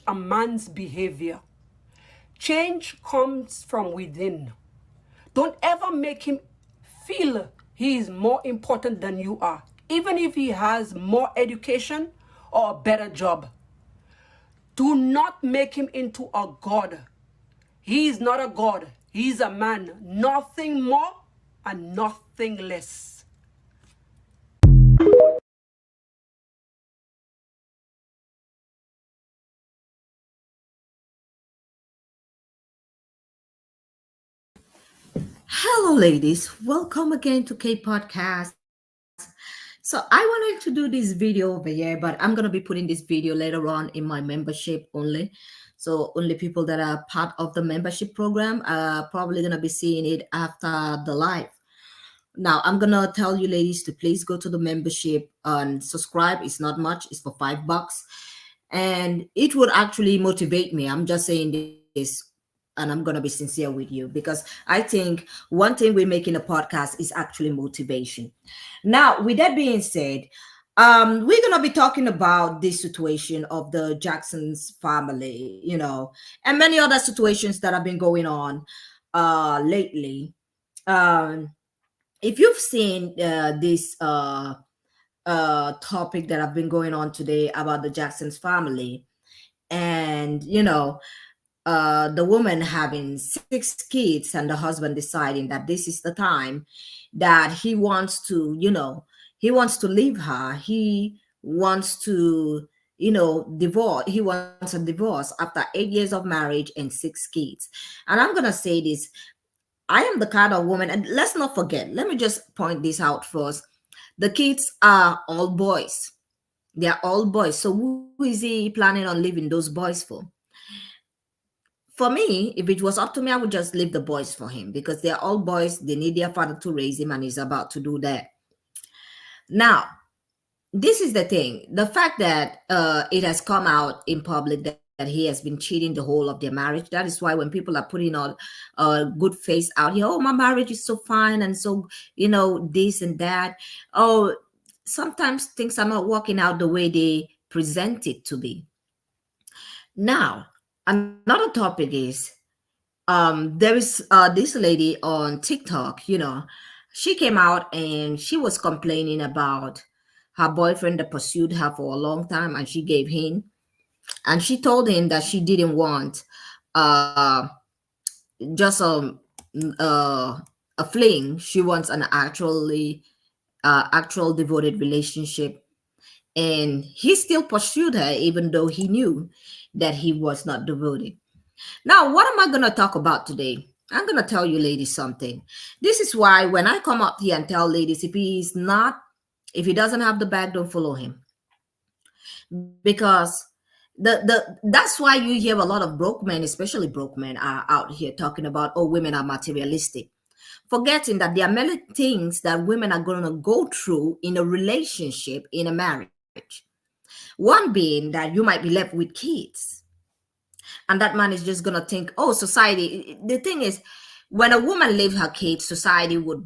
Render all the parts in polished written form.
a man's behavior. Change comes from within. Don't ever make him feel he is more important than you are, even if he has more education or a better job. Do not make him into a god. He is not a god. He is a man. Nothing more and nothing less. Hello, ladies. Welcome again to K Podcast. So, I wanted to do this video over here, but I'm going to be putting this video later on in my membership only. So, only people that are part of the membership program are probably going to be seeing it after the live. Now, I'm going to tell you, ladies, to please go to the membership and subscribe. It's not much, it's for $5. And it would actually motivate me. I'm just saying this, and I'm going to be sincere with you because I think one thing we make in a podcast is actually motivation. Now, with that being said, we're going to be talking about this situation of the Jackson's family, and many other situations that have been going on lately. Um, if you've seen this topic that have been going on today about the Jackson's family, and the woman having 6 kids and the husband deciding that this is the time that he wants to leave her. He wants to divorce. He wants a divorce after 8 years of marriage and 6 kids. And I'm gonna say this, I am the kind of woman, and let's not forget, let me just point this out first. The kids are all boys. They are all boys. So who is he planning on leaving those boys for? For me, if it was up to me, I would just leave the boys for him because they're all boys. They need their father to raise him, and he's about to do that. Now, this is the thing. The fact that it has come out in public that he has been cheating the whole of their marriage. That is why when people are putting on a good face out here, oh, my marriage is so fine and so, this and that. Oh, sometimes things are not working out the way they present it to be. Now, another topic is there is this lady on TikTok, she came out and she was complaining about her boyfriend that pursued her for a long time, and she gave him, and she told him that she didn't want uh just a fling. She wants an actual devoted relationship, and he still pursued her even though he knew that he was not devoted. Now, what am I going to talk about today? I'm going to tell you ladies something. This is why when I come up here and tell ladies, if he doesn't have the bag, don't follow him. Because that's why you hear a lot of broke men, especially broke men, are out here talking about, oh, women are materialistic, forgetting that there are many things that women are going to go through in a relationship, in a marriage. One being that you might be left with kids, and that man is just gonna think, oh, society. The thing is, when a woman leaves her kids, society would,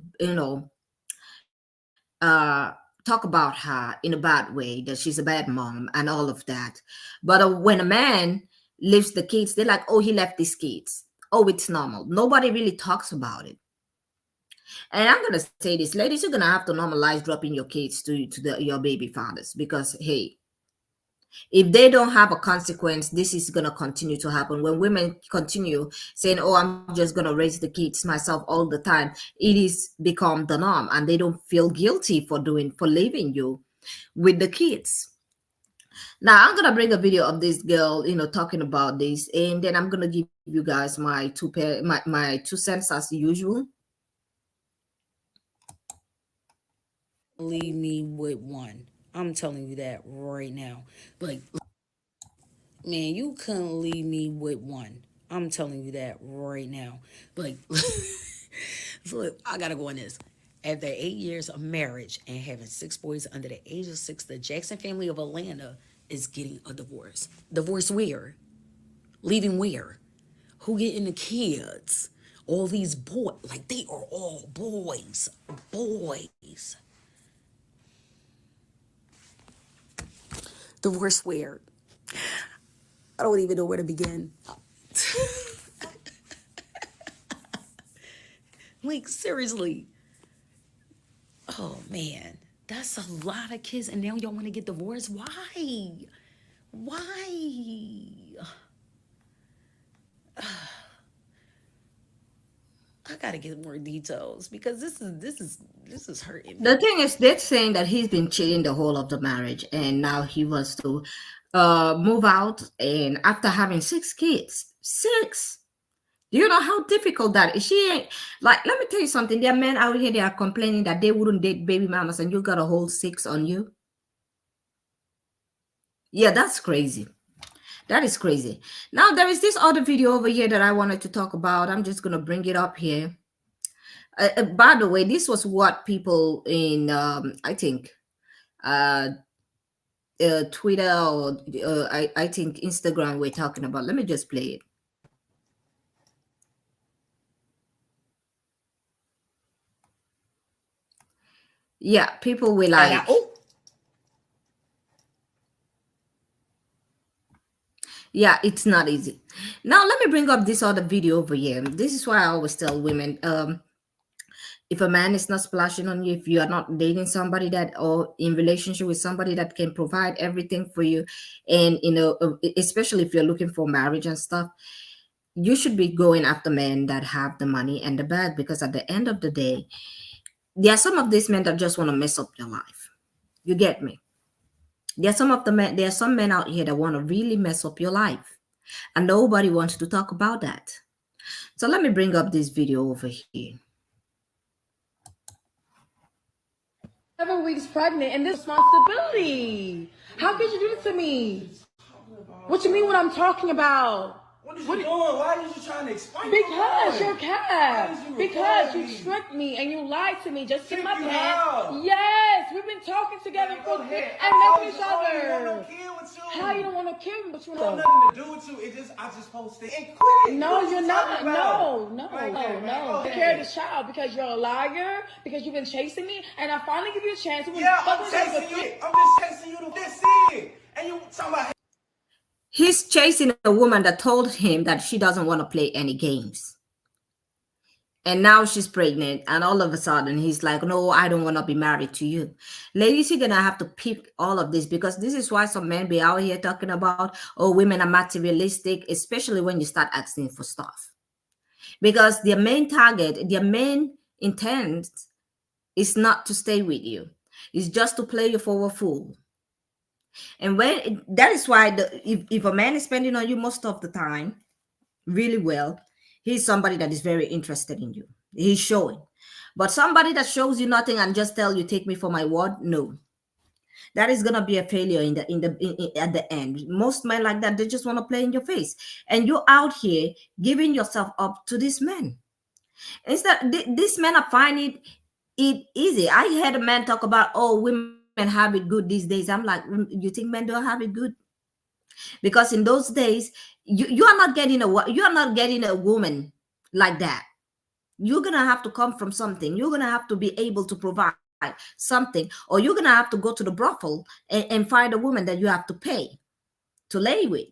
talk about her in a bad way, that she's a bad mom and all of that. But when a man leaves the kids, they're like, oh, he left these kids. Oh, it's normal. Nobody really talks about it. And I'm gonna say this, ladies, you're gonna have to normalize dropping your kids to your baby fathers, because hey, if they don't have a consequence, this is going to continue to happen. When women continue saying, oh, I'm just going to raise the kids myself all the time, it is become the norm, and they don't feel guilty for leaving you with the kids. Now, I'm going to bring a video of this girl, talking about this, and then I'm going to give you guys my 2 cents as usual. Leave me with one. I'm telling you that right now. Like, man, you couldn't leave me with one. I'm telling you that right now. Like, so I gotta go on this. After 8 years of marriage and having 6 boys under the age of 6, the Jackson family of Atlanta is getting a divorce. Divorce where? Leaving where? Who getting the kids? All these boys, like they are all boys. Boys. Divorce where? I don't even know where to begin. Like, seriously. Oh, man. That's a lot of kids. And now y'all want to get divorced? Why? Why? I gotta get more details because this is hurting me. The thing is, they're saying that he's been cheating the whole of the marriage, and now he wants to move out. And after having 6 kids, 6. Do you know how difficult that is? She ain't like. Let me tell you something. There are men out here. They are complaining that they wouldn't date baby mamas, and you got a whole 6 on you. Yeah, that's crazy. That is crazy. Now there is this other video over here that I wanted to talk about. I'm just gonna bring it up here. By the way, this was what people in I think uh, Twitter or I think Instagram were talking about. Let me just play it. Yeah, people were like, yeah, it's not easy. Now let me bring up this other video over here. This is why I always tell women, if a man is not splashing on you, if you are not dating somebody that or in relationship with somebody that can provide everything for you, and especially if you're looking for marriage and stuff, you should be going after men that have the money and the bag, because at the end of the day, there are some of these men that just want to mess up your life. You get me? There are some men out here that want to really mess up your life, and nobody wants to talk about that. So let me bring up this video over here. 7 weeks pregnant, and this responsibility. How could you do this to me? What you mean what I'm talking about? What are you doing? Why are you trying to explain? Because you're cat. Because you tricked me and you lied to me just to get my pants. Yes, we've been talking together for and messing each other. How you don't want to kill me, but you know nothing to do with you. I just posted and quit. No, you're not. No. Take care of the child because you're a liar. Because you've been chasing me, and I finally give you a chance. Yeah, I'm chasing you. I'm just chasing you to this it. And you talking about. He's chasing a woman that told him that she doesn't want to play any games. And now she's pregnant. And all of a sudden, he's like, no, I don't want to be married to you. Ladies, you're going to have to pick all of this, because this is why some men be out here talking about, oh, women are materialistic, especially when you start asking for stuff. Because their main target, their main intent is not to stay with you. It's just to play you for a fool. And that is why if a man is spending on you most of the time really well, he's somebody that is very interested in you. He's showing. But somebody that shows you nothing and just tell you, take me for my word, no. That is gonna be a failure at the end. Most men like that, they just want to play in your face. And you're out here giving yourself up to these men. Instead, these men are finding it easy. I heard a man talk about, oh, women have it good these days. I'm like, you think men don't have it good? Because in those days, you are not getting a woman like that. You're gonna have to come from something. You're gonna have to be able to provide something, or you're gonna have to go to the brothel and find a woman that you have to pay to lay with.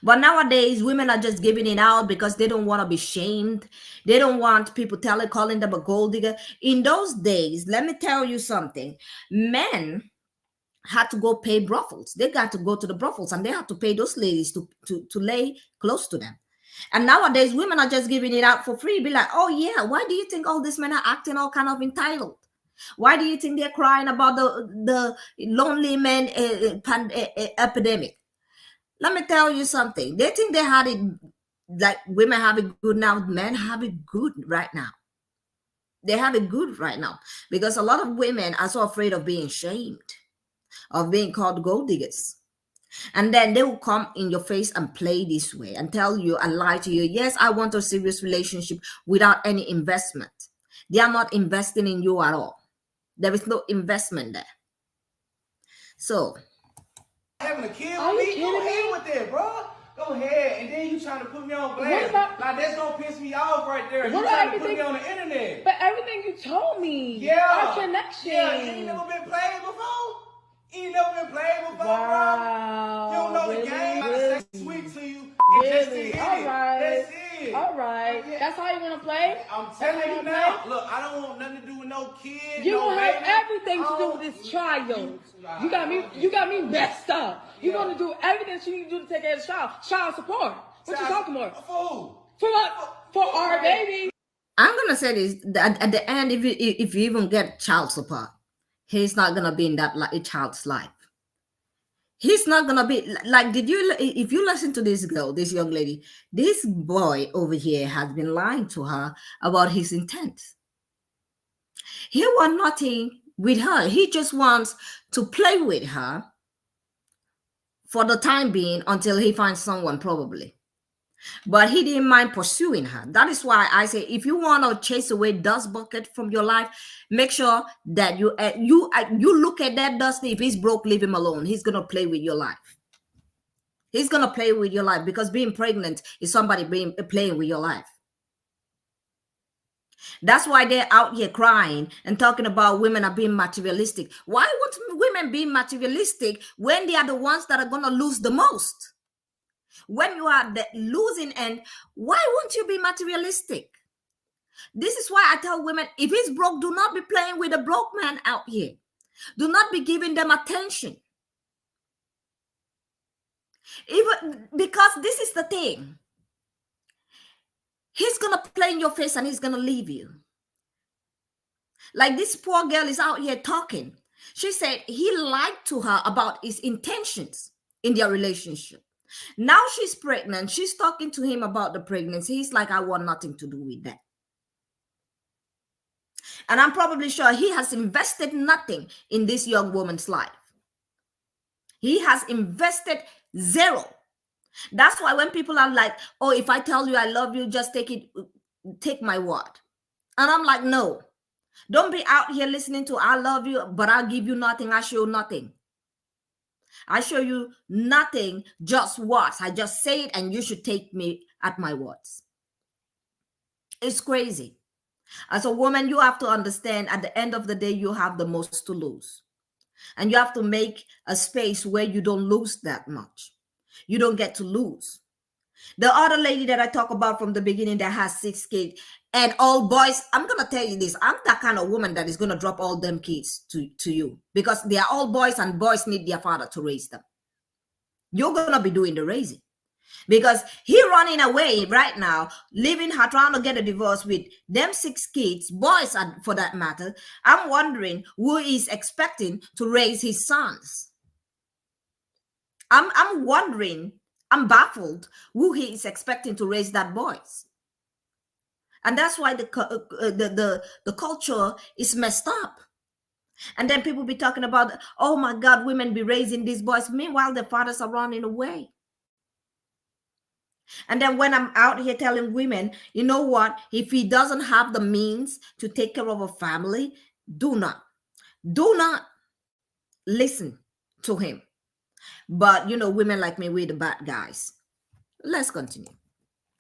But nowadays, women are just giving it out because they don't want to be shamed. They don't want people calling them a gold digger. In those days, let me tell you something. Men had to go pay brothels. They got to go to the brothels, and they have to pay those ladies to lay close to them. And nowadays, women are just giving it out for free. Be like, oh yeah, why do you think all these men are acting all kind of entitled? Why do you think they're crying about the lonely men epidemic? Let me tell you something. They think they had it like women have it good now. Men have it good right now. They have it good right now because a lot of women are so afraid of being shamed, of being called gold diggers. And then they will come in your face and play this way and tell you and lie to you. Yes, I want a serious relationship without any investment. They are not investing in you at all. There is no investment there. So, having a kid with me? Go ahead with that, bro. Go ahead. And then you trying to put me on blast. Like, that's going to piss me off right there. You trying to put me on the internet. But everything you told me. Yeah. Our connection. Yeah, you ain't never been played before? You ain't never been played before, Wow. bro. You don't know Really? the game. I Really? say sweet to you and just to Really? hit All it. right. That's it. All right. Yeah. That's how you want to play? I'm That's telling how you wanna now. play? Look, I don't want nothing to do with no kid. You no gonna have baby. everything to do with this child. You got me messed up. You gonna do everything you need to do to take care of the child. Child support. What you talking about? For what? For our baby. I'm gonna say this at the end. If you even get child support, he's not gonna be in that child's life. He's not gonna be like. If you listen to this girl, this young lady, this boy over here has been lying to her about his intent. He wants nothing with her. He just wants to play with her for the time being until he finds someone, probably. But he didn't mind pursuing her. That is why I say, if you want to chase away dust bucket from your life, make sure that you look at that dust. If he's broke, leave him alone. He's gonna play with your life. He's gonna play with your life, because being pregnant is somebody playing with your life. That's why they're out here crying and talking about women are being materialistic. Why would women be materialistic when they are the ones that are gonna lose the most? When you are the losing end, why won't you be materialistic? This is why I tell women, if he's broke, do not be playing with a broke man out here. Do not be giving them attention. Even because this is the thing. He's gonna play in your face and he's gonna leave you. Like this poor girl is out here talking. She said he lied to her about his intentions in their relationship. Now she's pregnant. She's talking to him about the pregnancy. He's like, I want nothing to do with that. And I'm probably sure he has invested nothing in this young woman's life. He has invested zero. That's why when people are like, oh, if I tell you I love you, just take my word. And I'm like, no. Don't be out here listening to I love you, but I'll give you nothing. I show nothing. I show you nothing, just words. I just say it and you should take me at my words. It's crazy. As a woman, you have to understand at the end of the day, you have the most to lose. And you have to make a space where you don't lose that much. You don't get to lose. The other lady that I talk about from the beginning that has 6 kids and all boys, I'm going to tell you this. I'm that kind of woman that is going to drop all them kids to you, because they are all boys and boys need their father to raise them. You're going to be doing the raising, because he running away right now, leaving her, trying to get a divorce with them 6 kids, boys for that matter. I'm wondering who is expecting to raise his sons. I'm wondering, I'm baffled who he is expecting to raise that boys. And that's why the culture is messed up. And then people be talking about, oh my God, women be raising these boys. Meanwhile, their fathers are running away. And then when I'm out here telling women, you know what, if he doesn't have the means to take care of a family, do not listen to him. But, women like me, we're the bad guys. Let's continue.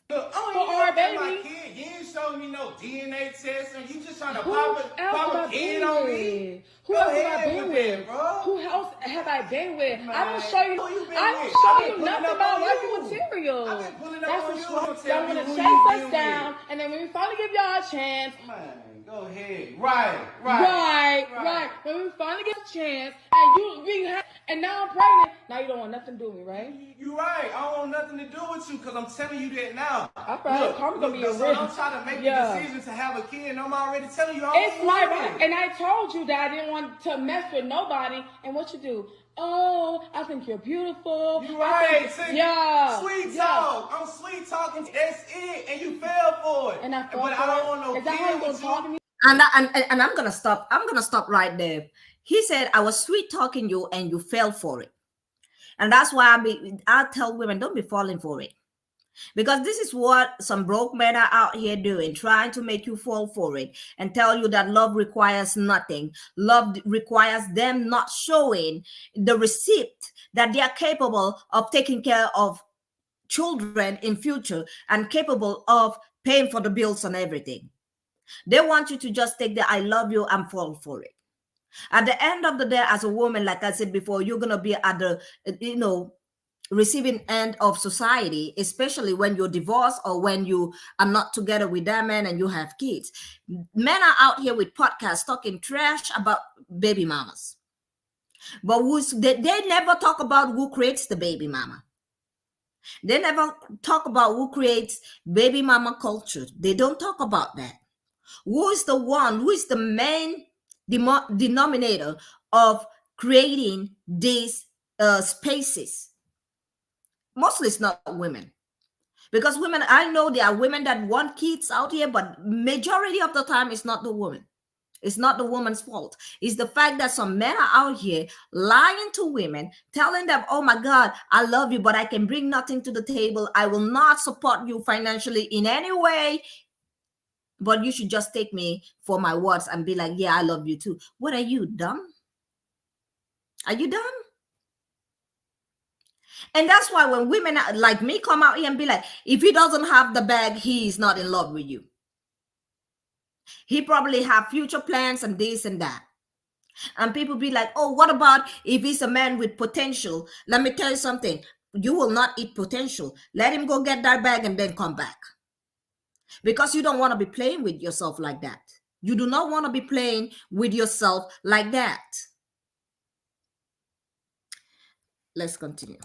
Look, I For our baby. my kid. You ain't showing me no DNA test, and you just trying to Who pop a kid on me. Who else have I been with? Bro. Who else have I been with? Man, I don't show you. who you been I with? don't show I've you been nothing pulling up about on wifey you. material. I've been pulling up That's on the you. truth. Don't tell Y'all me want to who chase you us been down, with. and then when we finally give y'all a chance. Man, go ahead. Right. When we finally get a chance, and now I'm pregnant. Now you don't want nothing to do with me, right? You right. I don't want nothing to do with you, because I'm telling you that now. All right, Karma's gonna be a so risk. I'm trying to make Yeah. the decision to have a kid, and I'm already telling you. It's my right. And I told you that I didn't want to mess with nobody. And what you do? Oh, I think you're beautiful. You right. Yeah. Sweet talk. I'm sweet talking. That's it. And you fell for it. And I fell but for I don't it. want no Is that how you kid gonna with talk to you. me? And I'm gonna stop. I'm gonna stop right there. He said, I was sweet talking you and you fell for it. And that's why I tell women, don't be falling for it. Because this is what some broke men are out here doing, trying to make you fall for it and tell you that love requires nothing. Love requires them not showing the receipt that they are capable of taking care of children in future and capable of paying for the bills and everything. They want you to just take the I love you and fall for it. At the end of the day, as a woman, like I said before, you're gonna be at the receiving end of society, especially when you're divorced or when you are not together with that man and you have kids. Men are out here with podcasts talking trash about baby mamas, but they never talk about who creates the baby mama. They never talk about who creates baby mama culture. They don't talk about that. Who is the one, who is the main denominator of creating these spaces? Mostly it's not women. Because women, I know there are women that want kids out here, but majority of the time it's not the woman. It's not the woman's fault. It's the fact that some men are out here lying to women, telling them, oh my God, I love you, but I can bring nothing to the table. I will not support you financially in any way, but you should just take me for my words and be like, yeah, I love you too. What are you, dumb? Are you dumb? And that's why when women like me come out here and be like, if he doesn't have the bag, he is not in love with you. He probably have future plans and this and that. And people be like, oh, what about if he's a man with potential? Let me tell you something. You will not eat potential. Let him go get that bag and then come back. Because you don't want to be playing with yourself like that. You do not want to be playing with yourself like that. Let's continue.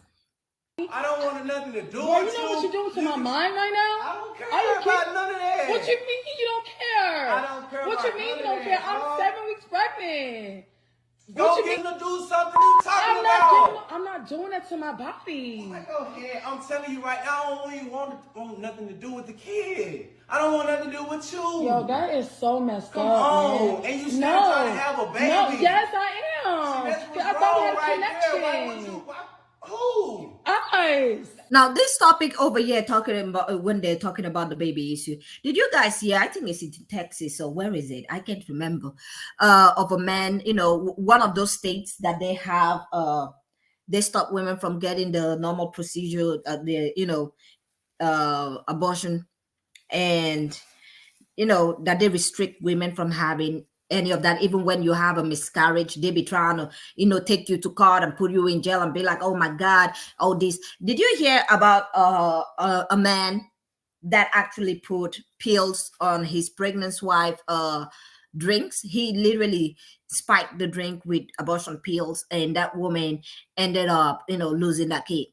I don't want nothing to do Boy, with you know what you're doing to my mind right now? I don't care Are you about kidding? none of that. What you mean you don't care? I don't care What about you mean you none of don't care? that, I'm dog. 7 weeks pregnant. Go What you get mean? him to do something you talking about. I'm not doing that to my body. Like, go ahead. I'm telling you right now, I don't really want nothing to do with the kid. I don't want nothing to do with you. Yo, that is so messed Come up. on. Man. And you still trying to have a baby. No, yes, I am. See, that's what's I thought we wrong had a right there. Why would connection. who? Eyes. Now, this topic over here, talking about when they're talking about the baby issue, did you guys hear? I think it's in Texas, or where is it? I can't remember. Of a man, one of those states that they have, they stop women from getting the normal procedure, abortion, and that they restrict women from having any of that. Even when you have a miscarriage, they be trying to take you to court and put you in jail and be like, oh my God, all this. Did you hear about a man that actually put pills on his pregnant wife drinks? He literally spiked the drink with abortion pills, and that woman ended up losing that kid.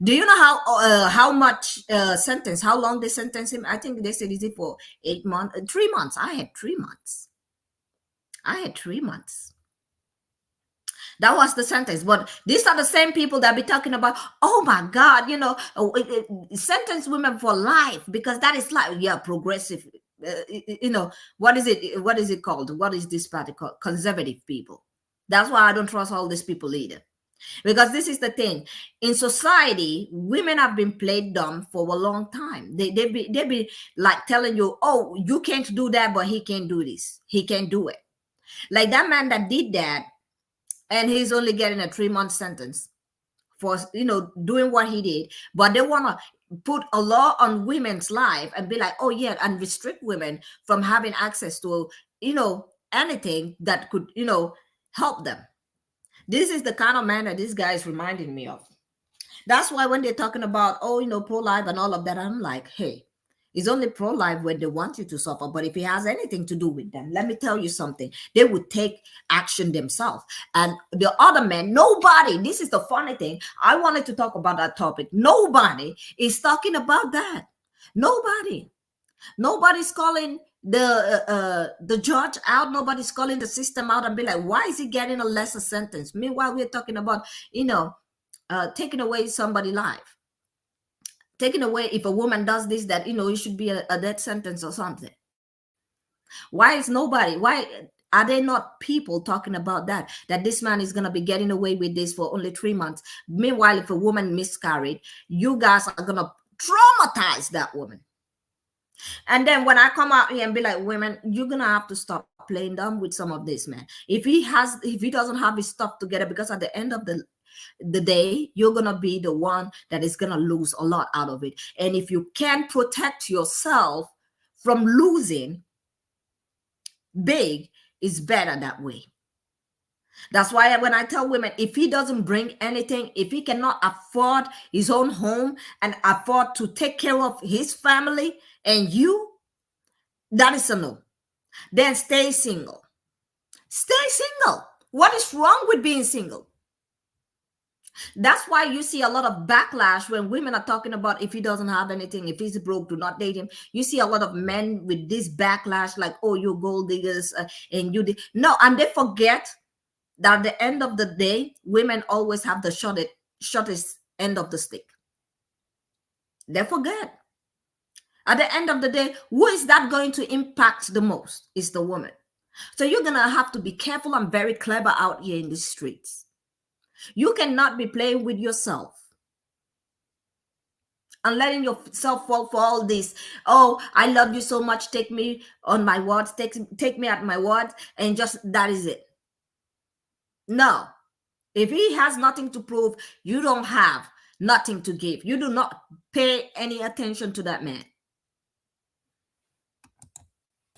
Do you know how much sentence? How long they sentenced him? I think they said is it for 8 months, 3 months. I had 3 months. That was the sentence. But these are the same people that be talking about, oh my God, sentence women for life, because that is like, yeah, progressive. What is it? What is it called? What is this party called? Conservative people. That's why I don't trust all these people either. Because this is the thing. In society, women have been played dumb for a long time. They be like telling you, oh, you can't do that, but he can't do this. He can't do it. Like that man that did that, and he's only getting a 3-month sentence for doing what he did. But they want to put a law on women's life and be like, oh yeah, and restrict women from having access to anything that could help them. This is the kind of man that this guy is reminding me of. That's why when they're talking about, pro-life and all of that, I'm like, hey, it's only pro-life when they want you to suffer. But if it has anything to do with them, let me tell you something. They would take action themselves. And the other men, nobody, this is the funny thing. I wanted to talk about that topic. Nobody is talking about that. Nobody's calling the judge out. Nobody's calling the system out and be like, why is he getting a lesser sentence? Meanwhile, we're talking about taking away somebody's life, taking away, if a woman does this, that it should be a death sentence or something. Why are there not people talking about that this man is going to be getting away with this for only 3 months? Meanwhile, if a woman miscarried, you guys are going to traumatize that woman. And then when I come out here and be like, women, you're gonna have to stop playing dumb with some of this, man. If he doesn't have his stuff together, because at the end of the day, you're gonna be the one that is gonna lose a lot out of it. And if you can protect yourself from losing big, it's better that way. That's why when I tell women, if he doesn't bring anything, if he cannot afford his own home and afford to take care of his family and you, that is a no. Then stay single. Stay single. What is wrong with being single? That's why you see a lot of backlash when women are talking about if he doesn't have anything, if he's broke, do not date him. You see a lot of men with this backlash, like, oh, you're gold diggers, and you did. No, and they forget that at the end of the day, women always have the shortest end of the stick. They forget. At the end of the day, who is that going to impact the most? Is the woman. So you're going to have to be careful and very clever out here in the streets. You cannot be playing with yourself and letting yourself fall for all this. Oh, I love you so much. Take me on my words. Take me at my word. And just that is it. No. If he has nothing to prove, you don't have nothing to give. You do not pay any attention to that man.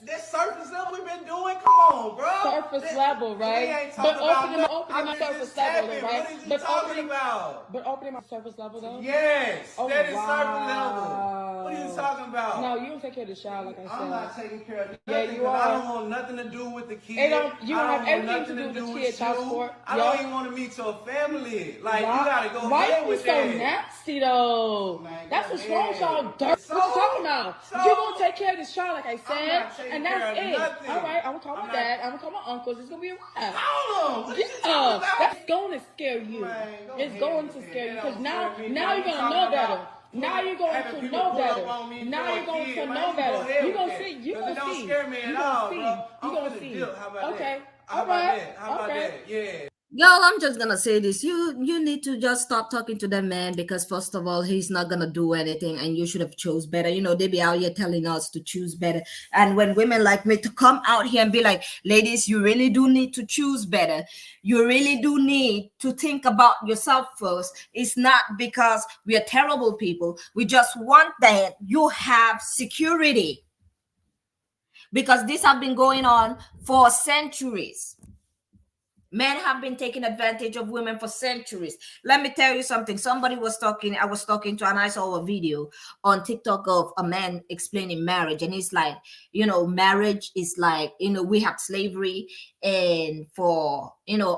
This surface level we've been doing, come on, bro. Surface level, right? But opening my surface level, though, right? What are you talking about? But opening my surface level, though? Yes, Oh, that is wow. surface level. What are you talking about? No, you don't take care of the child, like I said. I'm not taking care of nothing. Yeah, you are. I don't want nothing to do with the kid. You don't have anything to do with the kid, child support. I don't even want to meet your family. Like, you gotta go Why ahead are you with so that. nasty, though? Man, That's go what's wrong with y'all ahead. dirt. So? What you talking about? So? You're gonna take care of this child, like I I'm said, not taking and that's care of it. nothing. All right, I'm gonna call I'm my not- dad. I'm gonna call my uncles. It's gonna be a wrap. Hold on. What are you Yeah, talking about? that's going to scare you. Man, go It's ahead going with to that. scare you That because don't now scare me. you're Why you gonna talking know better. about Now you're going having to people know pull up better. on me Now for a you're going kid, to man, know you go better. ahead You with gonna that. see. You 'Cause gonna it don't see. scare me at You gonna all, see. bro. You I'm gonna finna see. dip. How about Okay. that? How All about right. that? How about Okay. that? Yeah. Y'all, I'm just gonna say this. You need to just stop talking to that man because first of all, he's not gonna do anything and you should have chose better. You know, they be out here telling us to choose better. And when women like me to come out here and be like, ladies, you really do need to choose better. You really do need to think about yourself first. It's not because we are terrible people. We just want that you have security. Because this have been going on for centuries. Men have been taking advantage of women for centuries. Let me tell you something. I was talking to, and I saw a video on TikTok of a man explaining marriage. And it's like, marriage is like, we have slavery. And for,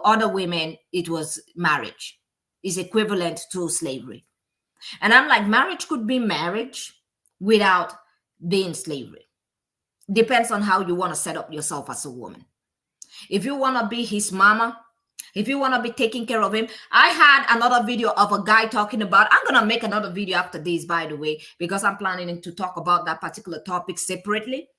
other women, it was marriage. Is equivalent to slavery. And I'm like, marriage could be marriage without being slavery. Depends on how you want to set up yourself as a woman. If you want to be his mama, if you want to be taking care of him. I had another video of a guy talking about, I'm going to make another video after this, by the way, because I'm planning to talk about that particular topic separately.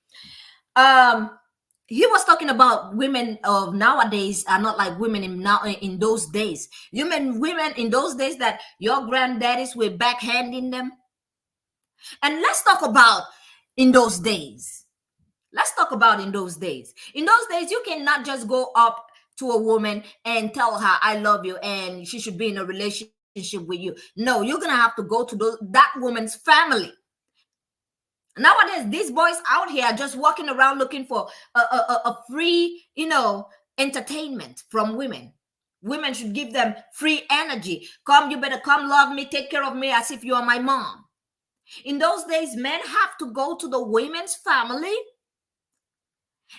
He was talking about women of nowadays are not like women in those days. Women in those days that your granddaddies were backhanding them. And let's talk about in those days. Let's talk about in those days. In those days, you cannot just go up to a woman and tell her, I love you, and she should be in a relationship with you. No, you're going to have to go to that woman's family. Nowadays, these boys out here are just walking around looking for a free, entertainment from women. Women should give them free energy. Come, you better come love me, take care of me as if you are my mom. In those days, men have to go to the women's family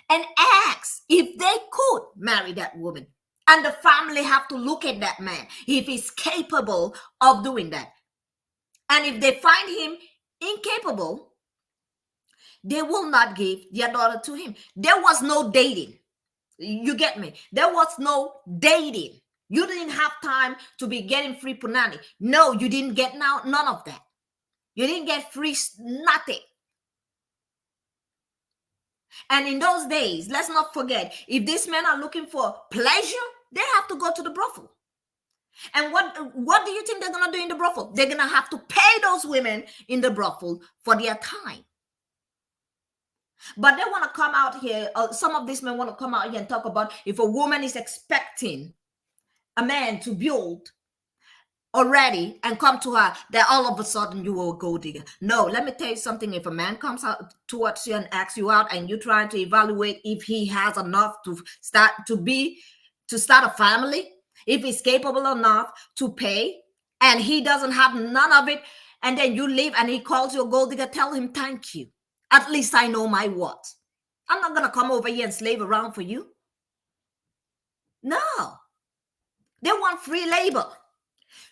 and ask if they could marry that woman. And the family have to look at that man if he's capable of doing that. And if they find him incapable, they will not give their daughter to him. There was no dating. You get me? There was no dating. You didn't have time to be getting free punani. No, you didn't get none of that. You didn't get free nothing. And in those days, let's not forget, if these men are looking for pleasure, they have to go to the brothel. And what do you think they're going to do in the brothel? They're going to have to pay those women in the brothel for their time. But they want to come out here, some of these men want to come out here and talk about if a woman is expecting a man to build already and come to her, that all of a sudden you will go digger. No, let me tell you something. If a man comes out towards you and asks you out and you're trying to evaluate if he has enough to start to to start a family, if he's capable enough to pay, and he doesn't have none of it, and then you leave and he calls you a gold digger, tell him thank you. At least I know my worth. I'm not going to come over here and slave around for you. No. They want free labor.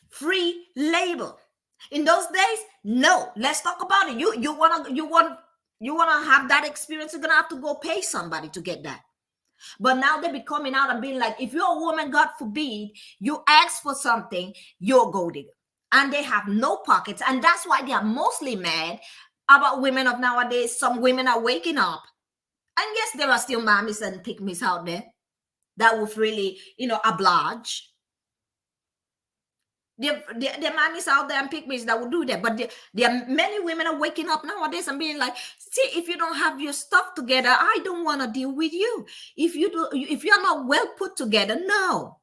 Free labor. In those days, no. Let's talk about it. You want to have that experience, you're going to have to go pay somebody to get that. But now they be coming out and being like, if you're a woman, God forbid, you ask for something, you're a gold digger. And they have no pockets. And that's why they are mostly mad about women of nowadays. Some women are waking up. And yes, there are still mommies and pick-me's out there that would really, oblige. There are mommies out there and pick-me's that would do that. But there are many women are waking up nowadays and being like, see, if you don't have your stuff together, I don't want to deal with you. If you're not well put together, no.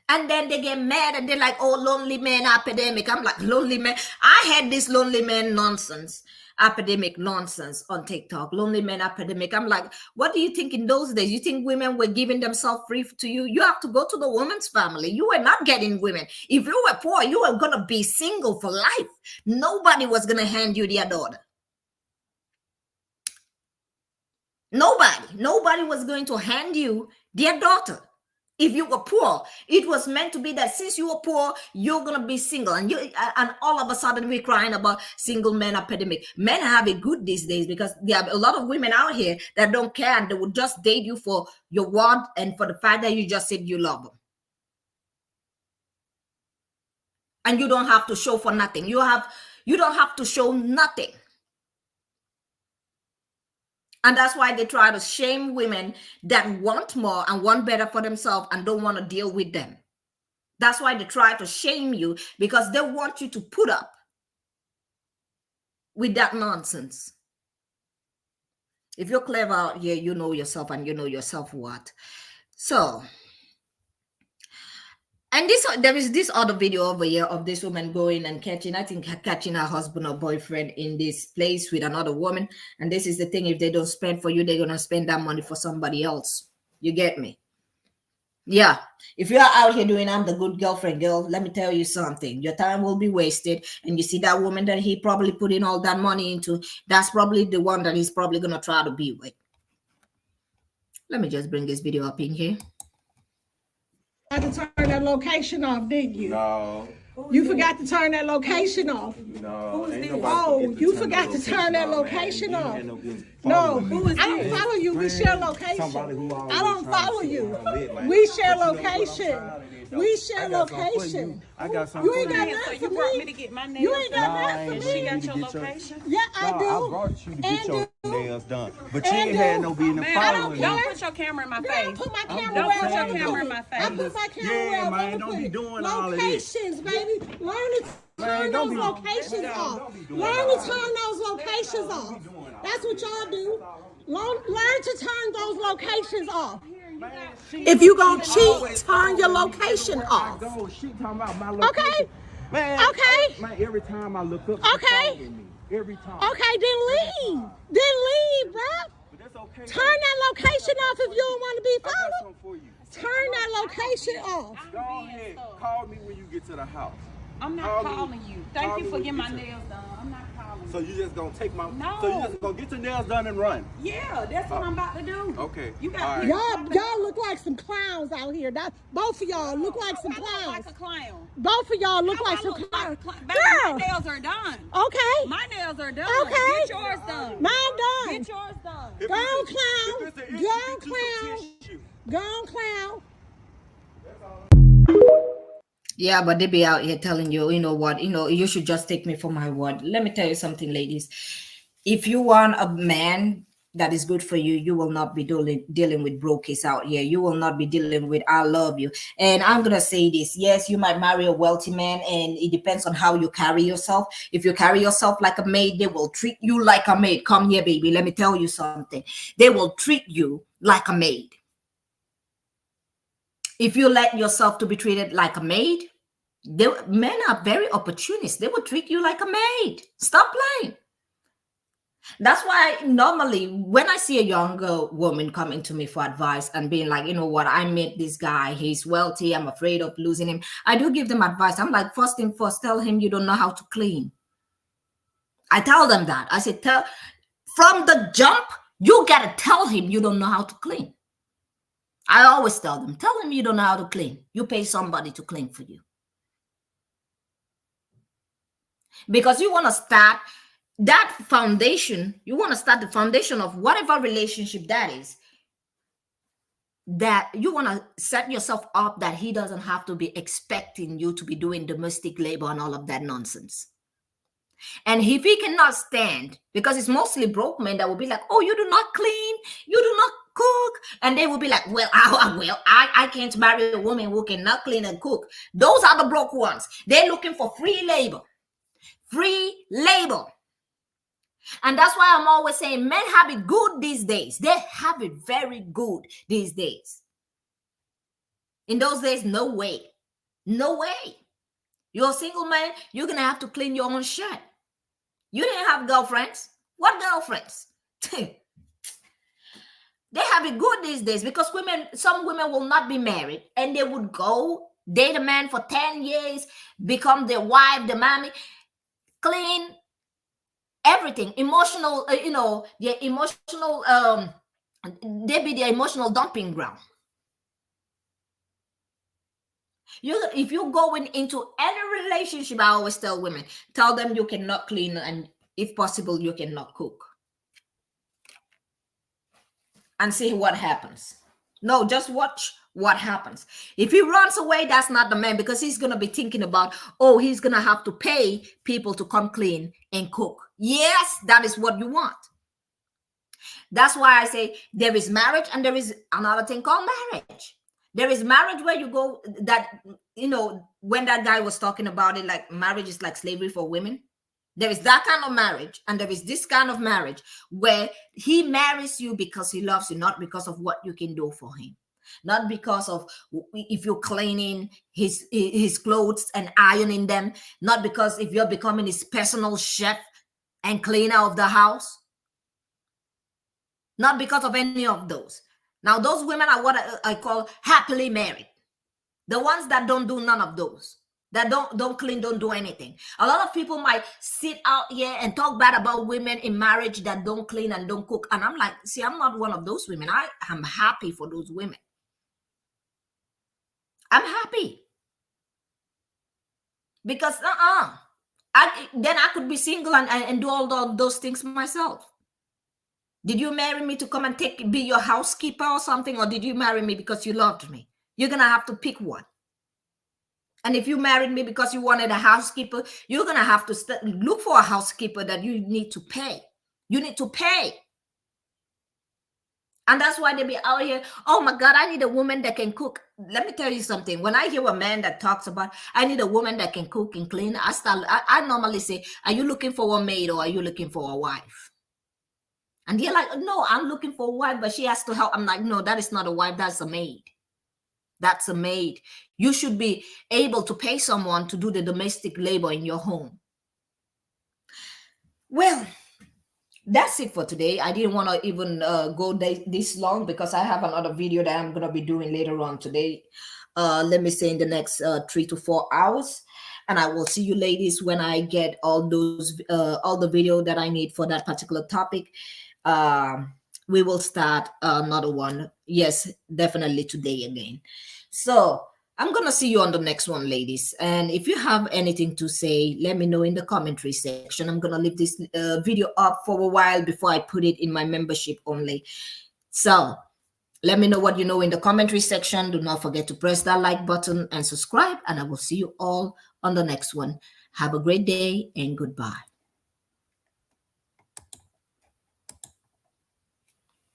And then they get mad and they're like, oh, lonely man epidemic. I'm like, lonely man. I had this lonely man epidemic nonsense on TikTok. Lonely man epidemic. I'm like, what do you think in those days? You think women were giving themselves free to you? You have to go to the woman's family. You were not getting women. If you were poor, you were going to be single for life. Nobody was going to hand you their daughter. Nobody was going to hand you their daughter. If you were poor, it was meant to be that since you were poor, you're gonna be single, and all of a sudden we're crying about single men epidemic. Men have it good these days because there are a lot of women out here that don't care and they will just date you for your word and for the fact that you just said you love them, and you don't have to show for nothing. You don't have to show nothing. And that's why they try to shame women that want more and want better for themselves and don't want to deal with them. That's why they try to shame you, because they want you to put up with that nonsense. If you're clever out here, you know yourself and you know your self-worth. So, and there is this other video over here of this woman going and catching her husband or boyfriend in this place with another woman. And this is the thing, if they don't spend for you, they're going to spend that money for somebody else. You get me? Yeah. If you're out here doing, I'm the good girlfriend, girl, let me tell you something. Your time will be wasted. And you see that woman that he probably put in all that money into, that's probably the one that he's probably going to try to be with. Let me just bring this video up in here. You forgot to turn that location off, didn't you? No. You forgot to turn that location off. No. Oh, you forgot to turn that location off. No, I don't follow you. We share location. I don't follow you. We share location. We share location. I got something. You ain't got nothing for me. To get my nails You ain't got nothing for She me. got your location? Yeah, I do. I brought you to get your nails done, but you And ain't had do. no business Man, following don't me. put your camera in my Girl, face. put my camera Don't where put I your want to camera put in it. my face. I put my camera Yeah, where I man, want to don't put be it. doing all of this. Locations, baby. Learn to turn don't those be- locations off. don't be doing Learn all to turn those locations off. That's what y'all do. Learn to turn those locations off. If you gonna cheat, turn your location off. She talking about my location. Okay. Man, Okay. Man, every time I look up, Okay. she's following me. Every time. Okay, then leave. Then leave, bruh. But that's okay. Turn that location off if you don't want to be I got followed. something for you. Turn that location off. Go ahead. Call me when you get to the house. I'm Call not me. calling you. Call Thank me you for when getting you my get to- nails done. I'm not calling So you. you just gonna take my? No. So you just gonna get your nails done and run? Yeah, that's what I'm about to do. Okay. You got All right. Y'all look like some clowns out here. Both of y'all look like some I look clowns. like a clown. Both of y'all look How like I some look clowns. like a clown? Baby, my Girl, nails are done. okay. My nails are done. Okay. Get yours done. Mine done. Get yours done. If Go it's a- on, clown. if it's an issue, Go on, get you some clown. tissue. Go on, clown. Yeah, but they be out here telling you, you know what, you should just take me for my word. Let me tell you something, ladies. If you want a man that is good for you, you will not be dealing with brokies out here. You will not be dealing with I love you. And I'm going to say this. Yes, you might marry a wealthy man, and it depends on how you carry yourself. If you carry yourself like a maid, they will treat you like a maid. Come here, baby. Let me tell you something. They will treat you like a maid. If you let yourself to be treated like a maid, men are very opportunist. They will treat you like a maid. Stop playing. That's why normally when I see a younger woman coming to me for advice and being like, you know what, I met this guy, he's wealthy, I'm afraid of losing him. I do give them advice. I'm like, first thing first, tell him you don't know how to clean. I tell them that. I said, from the jump, you got to tell him you don't know how to clean. I always tell them, tell him you don't know how to clean. You pay somebody to clean for you. Because you want to start that foundation, you want to start the foundation of whatever relationship that is, that you want to set yourself up that he doesn't have to be expecting you to be doing domestic labor and all of that nonsense. And if he cannot stand, because it's mostly broke men that will be like, oh, you do not clean, you do not cook. And they will be like, well, I can't marry a woman who cannot clean and cook. Those are the broke ones. They're looking for free labor. Free labor. And that's why I'm always saying men have it good these days. They have it very good these days. In those days, no way. No way. You're a single man, you're going to have to clean your own shirt. You didn't have girlfriends. What girlfriends? They have it good these days because some women will not be married and they would go date a man for 10 years, become the wife, the mommy, clean everything, emotional, their emotional, they be their emotional dumping ground. If you're going into any relationship, I always tell women, tell them you cannot clean and if possible, you cannot cook. And see what happens. No, just watch what happens. If he runs away, that's not the man because he's going to be thinking about, oh, he's going to have to pay people to come clean and cook. Yes, that is what you want. That's why I say there is marriage and there is another thing called marriage. There is marriage where you go that, when that guy was talking about it, like marriage is like slavery for women. There is that kind of marriage. And there is this kind of marriage where he marries you because he loves you, not because of what you can do for him. Not because of if you're cleaning his clothes and ironing them. Not because if you're becoming his personal chef and cleaner of the house. Not because of any of those. Now, those women are what I call happily married. The ones that don't do none of those. That don't clean, don't do anything. A lot of people might sit out here and talk bad about women in marriage that don't clean and don't cook. And I'm like, see, I'm not one of those women. I am happy for those women. I'm happy. Because then I could be single and do all those things myself. Did you marry me to come and be your housekeeper or something? Or did you marry me because you loved me? You're going to have to pick one. And if you married me because you wanted a housekeeper, you're going to have to look for a housekeeper that you need to pay. You need to pay. And that's why they be out here, oh my God, I need a woman that can cook. Let me tell you something. When I hear a man that talks about, I need a woman that can cook and clean, I normally say, are you looking for a maid or are you looking for a wife? And they're like, no, I'm looking for a wife, but she has to help. I'm like, no, that is not a wife. That's a maid. That's a maid. You should be able to pay someone to do the domestic labor in your home. Well, that's it for today. I didn't want to even go this long because I have another video that I'm going to be doing later on today. Let me say in the next 3 to 4 hours. And I will see you ladies when I get all the video that I need for that particular topic. We will start another one. Yes, definitely today again. So I'm going to see you on the next one, ladies. And if you have anything to say, let me know in the commentary section. I'm going to leave this video up for a while before I put it in my membership only. So let me know what you know in the commentary section. Do not forget to press that like button and subscribe. And I will see you all on the next one. Have a great day and goodbye.